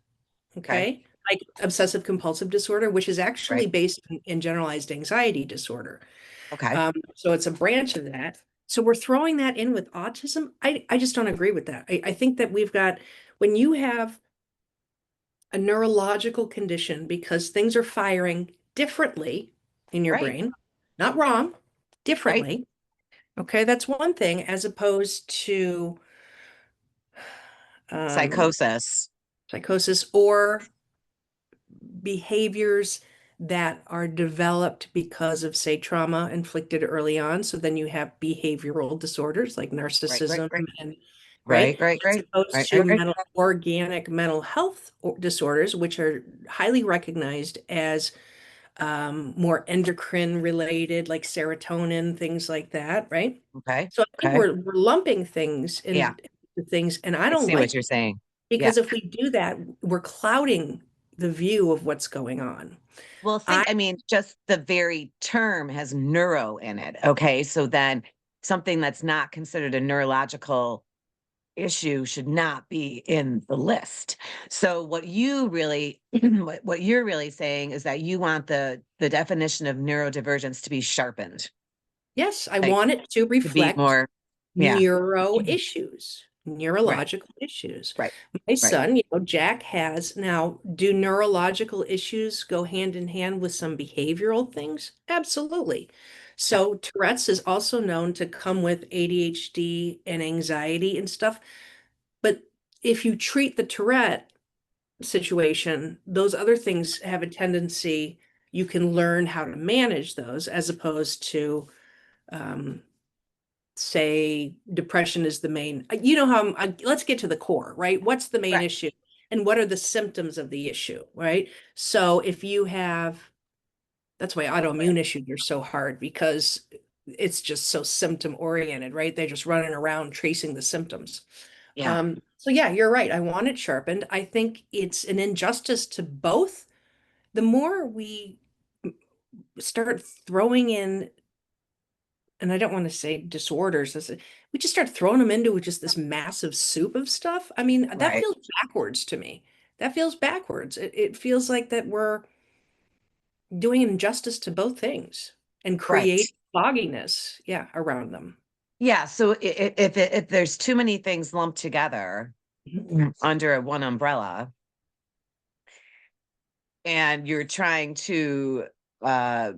Okay. okay, like obsessive compulsive disorder, which is actually Right. based in generalized anxiety disorder. Okay. So it's a branch of that. So we're throwing that in with autism. I just don't agree with that. I think that we've got, when you have a neurological condition because things are firing differently in your Right. brain, not wrong, Right. differently. Okay, that's one thing as opposed to um, Psychosis. psychosis or behaviors that are developed because of, say, trauma inflicted early on. So then you have behavioral disorders like Right. Right. narcissism Right. and Right. right, Right. as Right. opposed Right. to Right. Right. organic mental health disorders, which are highly recognized as more endocrine related, like serotonin, things like that, right? Okay. So I think Okay. we're lumping things Yeah. into things, and I I don't see what like you're saying. Yeah. because if we do that, we're clouding the view of what's going on. Well, I I mean, just the very term has neuro in it. Okay. So then something that's not considered a neurological issue should not be in the list. So what you really what you're really saying is that you want the definition of neurodivergence to be sharpened, Yes, I like want it to to be reflect more, yeah. neuro issues, Right, neurological issues. right, My right. son, Jack has now, do neurological issues go hand in hand with some behavioral things? Absolutely. Yeah, So Tourette's is also known to come with ADHD and anxiety and stuff. But if you treat the Tourette situation, those other things have a tendency, you can learn how to manage those as opposed to um, say depression is the main, let's get to the core, right? What's the main right. issue and what are the symptoms of the issue, right? So if you have, that's why autoimmune issues are so hard because it's just so symptom oriented, right? They're just running around tracing the symptoms. Yeah, So yeah, you're right. I want it sharpened. I think it's an injustice to both. The more we start throwing in, and I don't want to say disorders, we just start throwing them into just this massive soup of stuff. I mean, that right, feels backwards to me. That feels backwards. It feels like that we're doing injustice to both things and right. create fogginess, yeah, around them. Yeah, so if there's too many things lumped together Mhm. under one umbrella, and you're trying to uh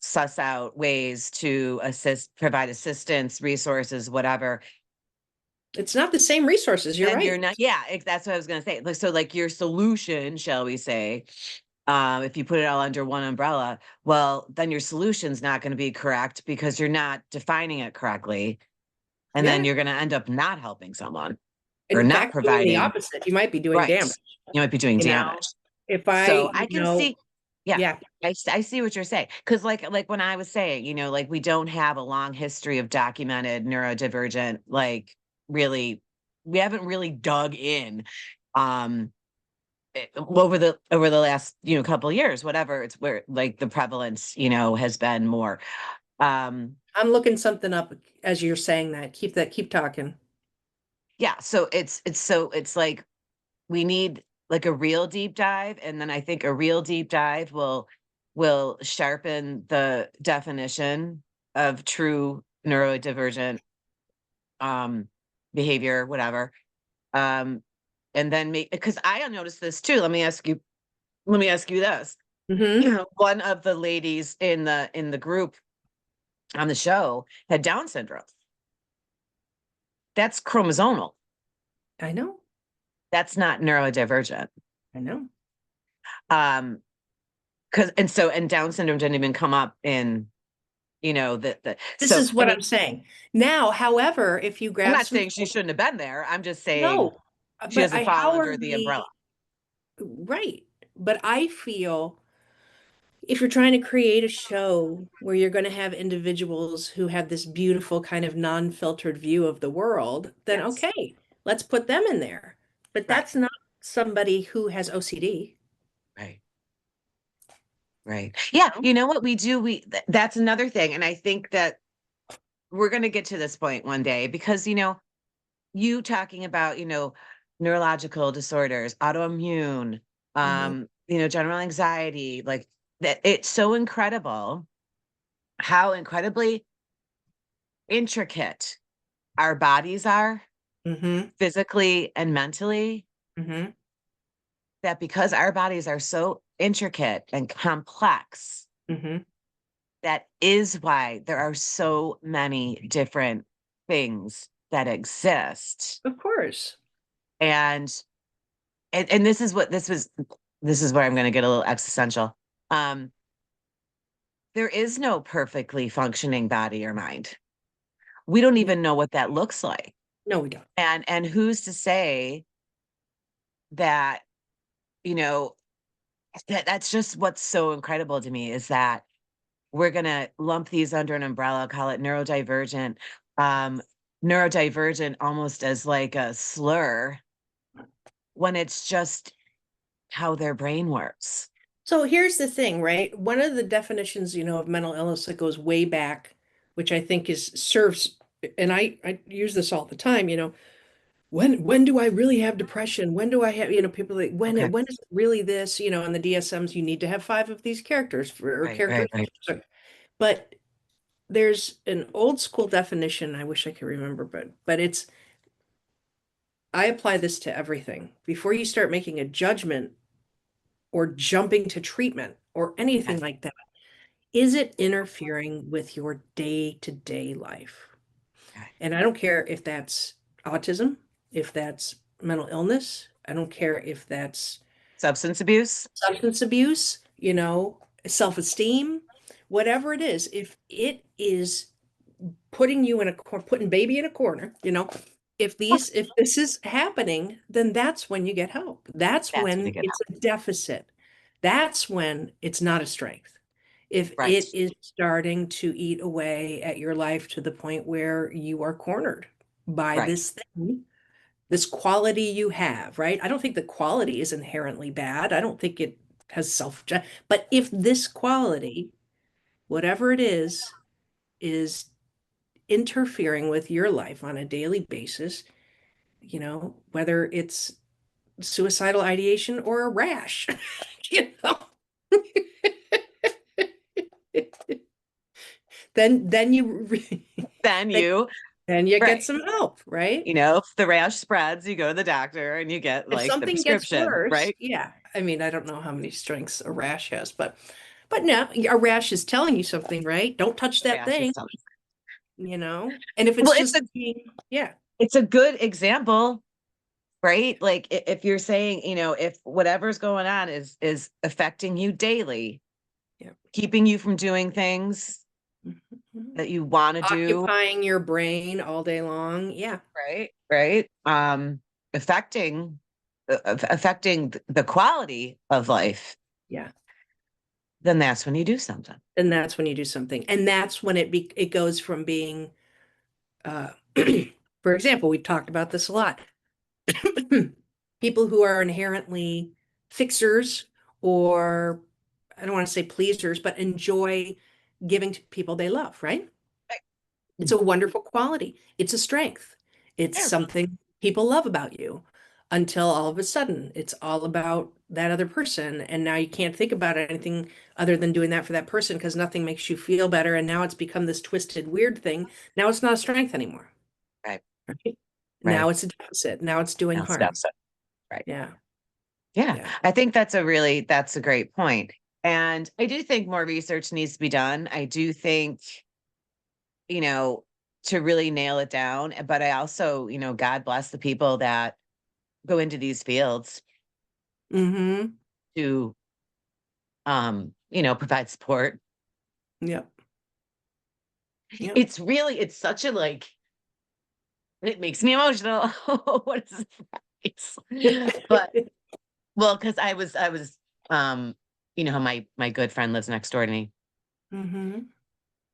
suss out ways to provide assistance, resources, whatever, It's not the same resources. You're then you're right. not, yeah, that's what I was going to say. Like, so like your solution, shall we say, if you put it all under one umbrella, well, then your solution's not going to be correct because you're not defining it correctly. And then Yeah. you're going to end up not helping someone or In not fact, doing the providing, opposite, you might be doing right. damage. You might be doing You know, damage. if So I can see, yeah, yeah. I see what you're saying. Because like when I was saying, like we don't have a long history of documented neurodivergent, like really, we haven't really dug in um over the last, couple of years, whatever, it's where like the prevalence, has been more. Um I'm looking something up as you're saying that. Keep talking. yeah, so it's like we need like a real deep dive, and then I think a real deep dive will sharpen the definition of true neurodivergent um behavior, whatever. um and then make, because I noticed this too. Let me ask you this. Hmm. One of the ladies in the group on the show had Down syndrome. That's chromosomal. I know. That's not neurodivergent. I know. um and Down syndrome didn't even come up in, the This so is I what mean, I'm saying. Now, however, if you I'm grab not some, saying she shouldn't have been there. I'm just saying no, she but doesn't fall how are under the umbrella. we right? But I feel if you're trying to create a show where you're going to have individuals who have this beautiful kind of non-filtered view of the world, then Yes. okay, let's put them in there. But Right. that's not somebody who has OCD. Right. Right. Yeah. No? You know what we do? That's another thing. And I think that we're going to get to this point one day because, you talking about, neurological disorders, autoimmune, Mhm. general anxiety, like that, it's so incredible how incredibly intricate our bodies are Mhm. physically and mentally, Mhm. that because our bodies are so intricate and complex, Mhm. that is why there are so many different things that exist. Of course. And and this is where I'm going to get a little existential. um there is no perfectly functioning body or mind. We don't even know what that looks like. No, we don't. And who's to say that, you know that's just what's so incredible to me, is that we're going to lump these under an umbrella, call it neurodivergent, um neurodivergent almost as like a slur, when it's just how their brain works. So here's the thing, right? One of the definitions, of mental illness that goes way back, which I think is serves and I use this all the time, when do I really have depression? When do I have, people like, Okay. when is it really this, in the DSMs, you need to have five of these characters or Right, right, right. characteristics. But there's an old school definition, I wish I could remember, but I apply this to everything. Before you start making a judgment or jumping to treatment or anything Yes. like that, is it interfering with your day-to-day life? Okay. And I don't care if that's autism, if that's mental illness, I don't care if that's Substance abuse. substance abuse, self-esteem, whatever it is, if it is putting you in a putting baby in a corner, if this is happening, then that's when you get help. That's That's when you when get it's help. a deficit. That's when it's not a strength. If Right, it is starting to eat away at your life to the point where you are cornered by right, this thing, this quality you have, right? I don't think the quality is inherently bad. I don't think it has but if this quality, whatever it is interfering with your life on a daily basis, whether it's suicidal ideation or a rash, you know, then then then, you, then you get right, some help, right? if the rash spreads, you go to the doctor and you get If like the something gets prescription, worse, right? yeah. I mean, I don't know how many strengths a rash has, but no, a rash is telling you something, right? Don't touch The that rash is thing, something. And if it's Well, just yeah. it's a good example, right? Like if you're saying, if whatever's going on is affecting you daily, Yeah. keeping you from doing things Mhm. that you want to do, Occupying your brain all day long. Yeah. right? Right. Affecting affecting the quality of life, Yeah. then that's when you do something. And that's when you do something. And that's when it goes from being uh for example, we talked about this a lot. People who are inherently fixers, or I don't want to say pleasers, but enjoy giving to people they love, right? It's a wonderful quality. It's a strength. It's Yeah, something people love about you until all of a sudden it's all about that other person. And now you can't think about anything other than doing that for that person because nothing makes you feel better. And now it's become this twisted, weird thing. Now it's not a strength anymore. right, Right? right. Now it's a deficit. Now it's doing Now harm. steps up. Right. Yeah. Yeah. Yeah. I think that's a great point. And I do think more research needs to be done. I do think, you know, to really nail it down. But I also, God bless the people that go into these fields Mm-hmm. to, provide support. Yep. Yep. It's such a like, it makes me emotional. What is this? But well, because I was, how my good friend lives next door to me, Mm-hmm.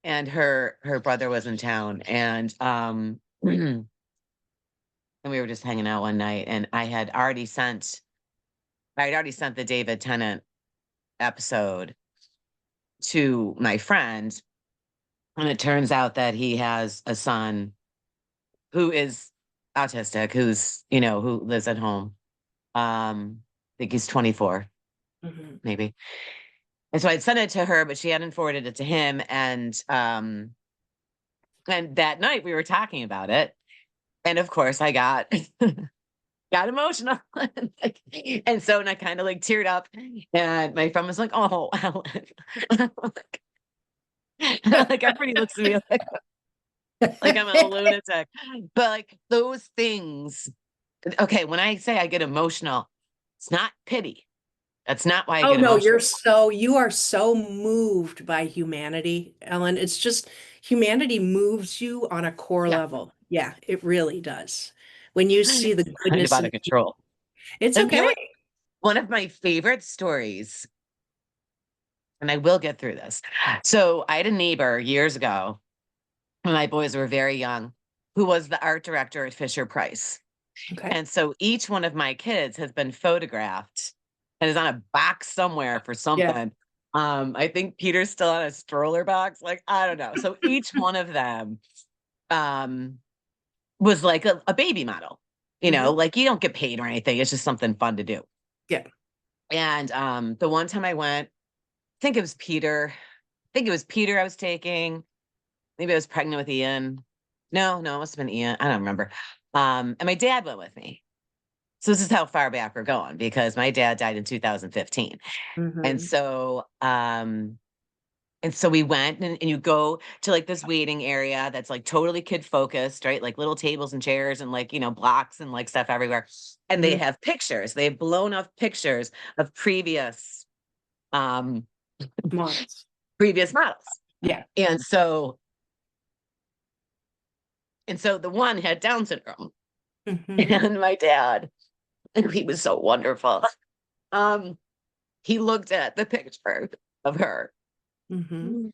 and her brother was in town, and and we were just hanging out one night, and I had already sent the David Tennant episode to my friend, and it turns out that he has a son who is autistic, who lives at home. I think he's 24, Mm-hmm. maybe. And so I'd sent it to her, but she hadn't forwarded it to him. And that night we were talking about it. And of course I got got emotional. And so and I kind of like teared up. And my friend was like, "Oh, Ellen." Like everybody looks at me like I'm a lunatic. But like those things, okay, when I say I get emotional, it's not pity. That's not why I Oh get no, emotional. you are so moved by humanity, Ellen. It's just humanity moves you on a core Yeah. level. Yeah, it really does. When you see the Kind of goodness out in of control. it's And you know okay. what? One of my favorite stories, and I will get through this. So I had a neighbor years ago when my boys were very young, who was the art director at Fisher Price. Okay. And so each one of my kids has been photographed and is on a box somewhere for Yeah. something. I think Peter's still on a stroller box. Like, I don't know. So each one of them um, was like a baby model. You know, Mhm. like you don't get paid or anything. It's just something fun to do. Yeah. And the one time I went, I think it was Peter. I think it was Peter I was taking. Maybe I was pregnant with Ian. No, it must have been Ian. I don't remember. And my dad went with me. So this is how far back we're going because my dad died in 2015. And Mhm. so we went and you go to like this waiting area that's like totally kid focused, right? Like little tables and chairs and like, blocks and like stuff everywhere. And they Mhm. have pictures. They have blown up pictures of um Models. previous models. Yeah. And so the one had Down syndrome. Mhm. And my dad, and he was so wonderful. Um, he looked at the picture of her Mhm.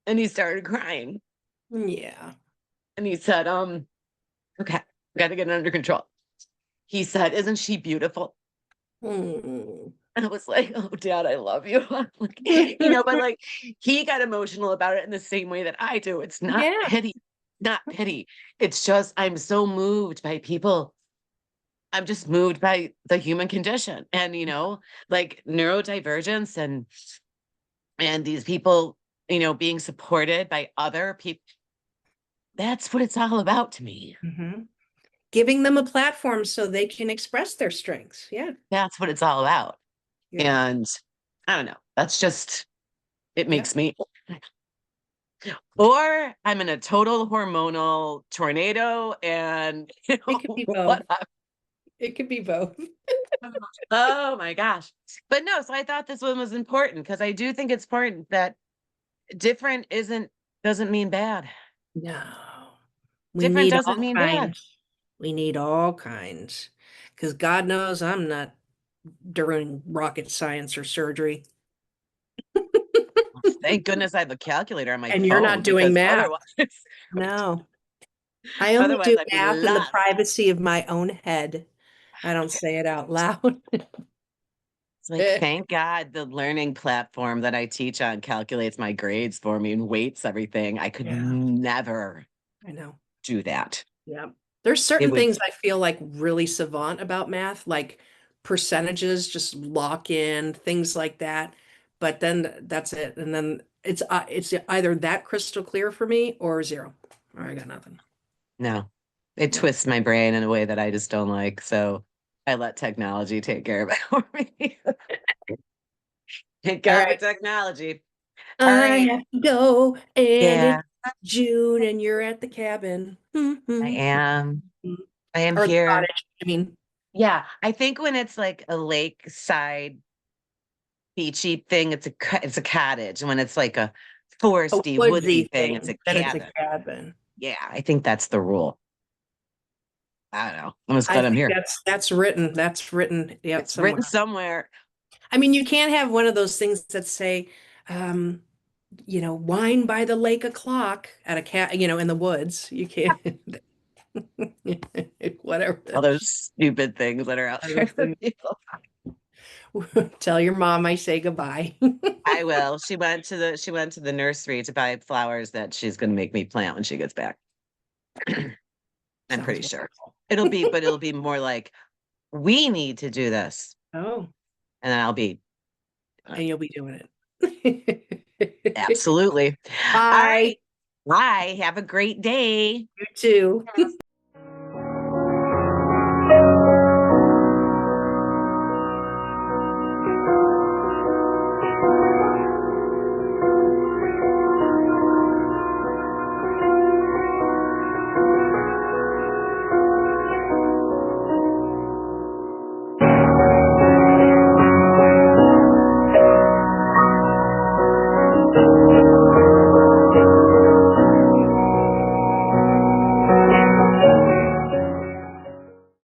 and he started crying. Yeah. And he said, okay, got to get it under control. He said, isn't she beautiful? Mm. And I was like, oh, Dad, I love you. Like, but like he got emotional about it in the same way that I do. It's not Yeah. pity, not pity. It's just I'm so moved by people. I'm just moved by the human condition and, like neurodivergence and these people, being supported by other people. That's what it's all about to me. Mhm. Giving them a platform so they can express their strengths. Yeah. That's what it's all about. Yeah. And I don't know. That's just, it Yeah. makes me, or I'm in a total hormonal tornado and, It could be both. whatever. It could be both. Oh my gosh. But no, so I thought this one was important because I do think it's important that different doesn't mean bad. No. We Different need doesn't all mean bad. kinds. We need all kinds. Because God knows I'm not doing rocket science or surgery. Thank goodness I have a calculator on my And you're not phone doing because math. otherwise, No. I only otherwise do I'd be math in the lost. privacy of my own head. I don't say it out loud. It's like, thank God the learning platform that I teach on calculates my grades for me and weights everything. I could Yeah, never I know. do that. Yeah. There's It certain would, things I feel like really savant about math, like percentages just lock in, things like that. But then that's it. And then it's either that crystal clear for me or zero. Or I got nothing. no, it Yeah. twists my brain in a way that I just don't like. So I let technology take care of it for me. Thank All God for right. technology. All I right. have to go and Yeah, it's June and you're at the cabin. I Mhm. am. I am Or the here. cottage. I mean, Yeah, I think when it's like a lakeside beachy thing, it's a cottage. And when it's like a a foresty, woodsy woodsy thing, it's thing, a then it's a cabin. cabin. Yeah, I think that's the rule. I don't know. I'm just I glad I'm think here. that's written. That's written, yep, It's written somewhere. somewhere. I mean, you can't have one of those things that say, um, wine by the lake o'clock at a cat, in the woods. You can't, whatever. All those stupid things that are out there Those for things. people. Tell your mom I say goodbye. I will. She went to the nursery to buy flowers that she's gonna make me plant when she gets back. I'm Sounds pretty sure. wonderful. It'll be more like we need to do this. Oh, And then I'll be and you'll be doing it. absolutely. All Bye. right. Bye. Have a great day. You too.